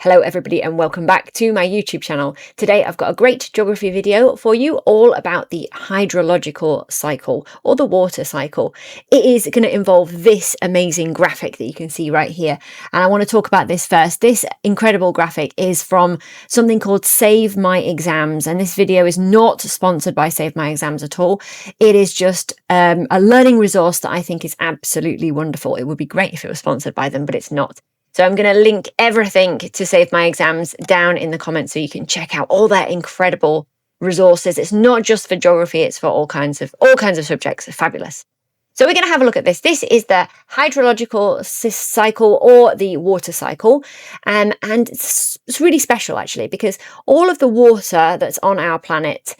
Hello everybody and welcome back to my YouTube channel. Today I've got a great geography video for you all about the hydrological cycle or the water cycle. It is going to involve this amazing graphic that you can see right here, and I want to talk about this first. This incredible graphic is from something called Save My Exams, and this video is not sponsored by Save My Exams at all. It is just a learning resource that I think is absolutely wonderful. It would be great if it was sponsored by them, but it's not. So I'm going to link everything to Save My Exams down in the comments so you can check out all their incredible resources. It's not just for geography, it's for all kinds of subjects. It's fabulous. So we're going to have a look at this. This is the hydrological cycle or the water cycle. And it's really special actually, because all of the water that's on our planet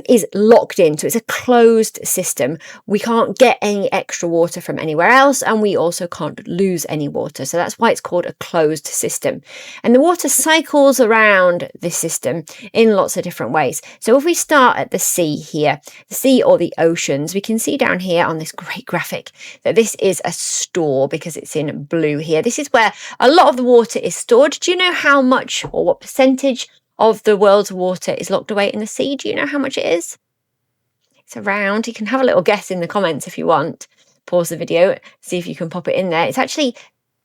is locked in. So it's a closed system. We can't get any extra water from anywhere else, and we also can't lose any water. So that's why it's called a closed system. And the water cycles around this system in lots of different ways. So if we start at the sea here, the sea or the oceans, we can see down here on this great graphic that this is a store because it's in blue here. This is where a lot of the water is stored. Do you know how much or what percentage of the world's water is locked away in the sea? Do you know how much it is? It's around, you can have a little guess in the comments if you want. Pause the video, see if you can pop it in there. It's actually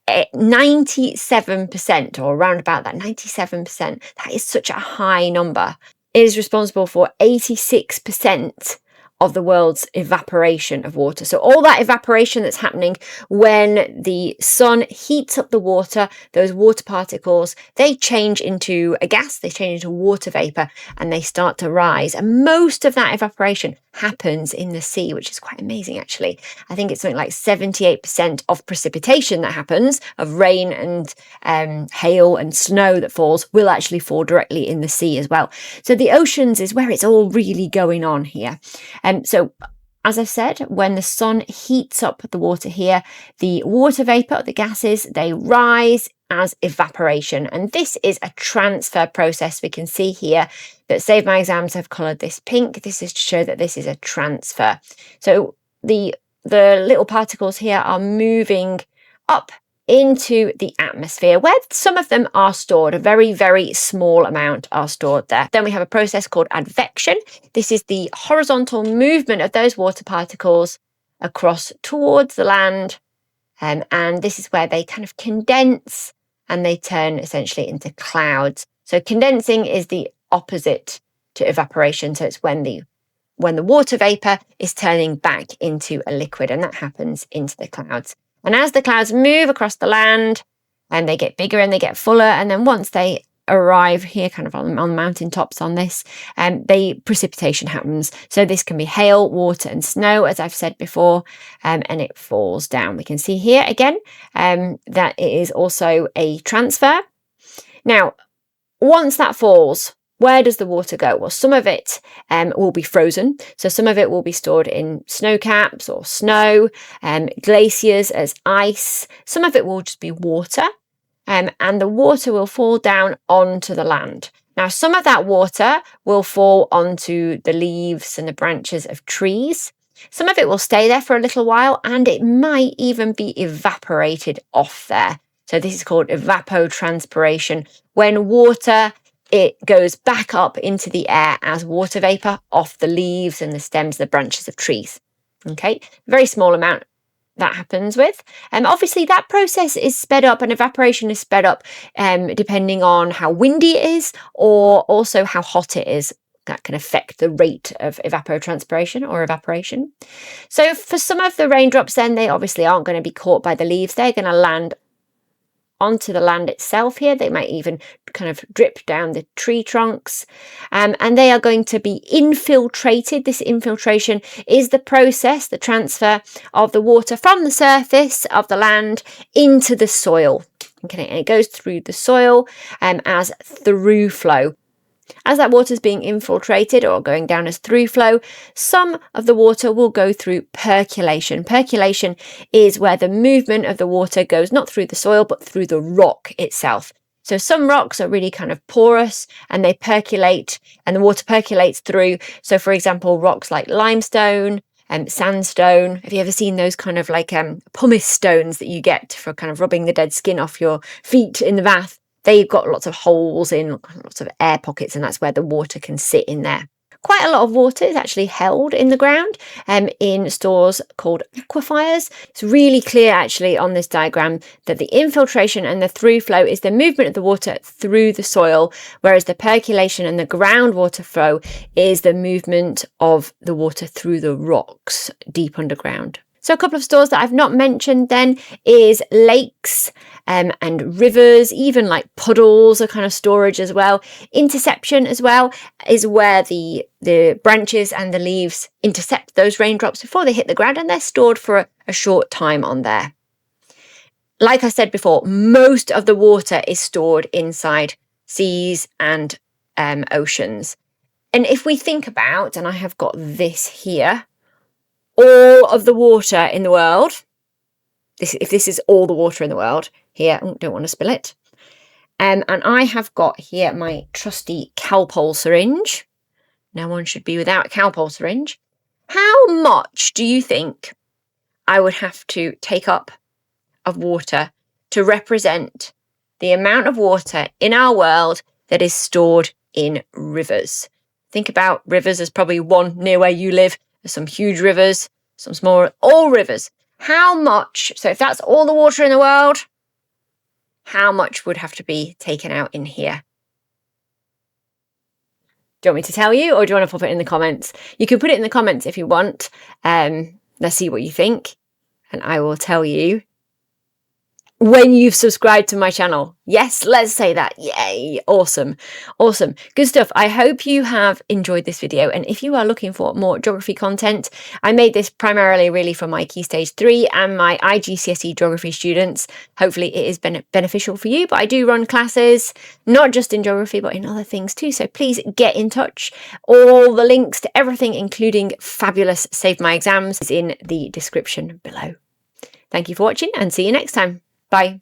97% or around about that, 97%. That is such a high number. It is responsible for 86% of the world's evaporation of water. So all that evaporation that's happening when the sun heats up the water, those water particles, they change into a gas, they change into water vapor, and they start to rise. And most of that evaporation happens in the sea, which is quite amazing actually. I think it's something like 78% of precipitation that happens, of rain and hail and snow that falls, will actually fall directly in the sea as well. So the oceans is where it's all really going on here. So as I've said, when the sun heats up the water here, the water vapor, the gases, they rise as evaporation. And this is a transfer process. We can see here that Save My Exams have coloured this pink. This is to show that this is a transfer. So the little particles here are moving up into the atmosphere, where some of them are stored. A very, very small amount are stored there. Then we have a process called advection. This is the horizontal movement of those water particles across towards the land. And this is where they kind of condense and they turn essentially into clouds. So condensing is the opposite to evaporation. So it's when the water vapor is turning back into a liquid, and that happens into the clouds. And as the clouds move across the land, and they get bigger and they get fuller, and then once they arrive here kind of on mountain tops on this, precipitation happens. So this can be hail, water and snow, as I've said before, and it falls down. We can see here again that it is also a transfer. Now, once that falls, where does the water go? Well, some of it will be frozen. So some of it will be stored in snow caps or snow, glaciers as ice. Some of it will just be water, and the water will fall down onto the land. Now, some of that water will fall onto the leaves and the branches of trees. Some of it will stay there for a little while, and it might even be evaporated off there. So this is called evapotranspiration, when water, it goes back up into the air as water vapor off the leaves and the stems, the branches of trees. Okay, very small amount that happens with. Obviously that process is sped up, and evaporation is sped up depending on how windy it is or also how hot it is. That can affect the rate of evapotranspiration or evaporation. So for some of the raindrops then, they obviously aren't going to be caught by the leaves. They're going to land onto the land itself here. They might even kind of drip down the tree trunks, and they are going to be infiltrated. This infiltration is the process, the transfer of the water from the surface of the land into the soil. Okay, and it goes through the soil as throughflow. As that water is being infiltrated or going down as throughflow, some of the water will go through percolation. Percolation is where the movement of the water goes not through the soil, but through the rock itself. So some rocks are really kind of porous and they percolate, and the water percolates through. So for example, rocks like limestone and sandstone. Have you ever seen those kind of like pumice stones that you get for kind of rubbing the dead skin off your feet in the bath? they've got lots of holes in, lots of air pockets, and that's where the water can sit in there. Quite a lot of water is actually held in the ground in stores called aquifers. It's really clear actually on this diagram that the infiltration and the throughflow is the movement of the water through the soil, whereas the percolation and the groundwater flow is the movement of the water through the rocks deep underground. So a couple of stores that I've not mentioned then is lakes and rivers, even like puddles are kind of storage as well. Interception as well is where the branches and the leaves intercept those raindrops before they hit the ground, and they're stored for a short time on there. Like I said before, most of the water is stored inside seas and oceans. And if we think about, and I have got this here, all of the water in the world, if this is all the water in the world, here, don't want to spill it. And I have got here my trusty Calpol syringe. No one should be without a Calpol syringe. How much do you think I would have to take up of water to represent the amount of water in our world that is stored in rivers? Think about rivers. There's probably one near where you live. There's some huge rivers, some small, all rivers. How much, so if that's all the water in the world, how much would have to be taken out in here? Do you want me to tell you, or do you want to pop it in the comments? You can put it in the comments if you want. Let's see what you think, and I will tell you when you've subscribed to my channel. Yes, let's say that. Yay. Awesome. Awesome. Good stuff. I hope you have enjoyed this video. And if you are looking for more geography content, I made this primarily really for my Key Stage 3 and my IGCSE geography students. Hopefully it is beneficial for you, but I do run classes, not just in geography, but in other things too. So please get in touch. All the links to everything, including fabulous Save My Exams, is in the description below. Thank you for watching and see you next time. Bye.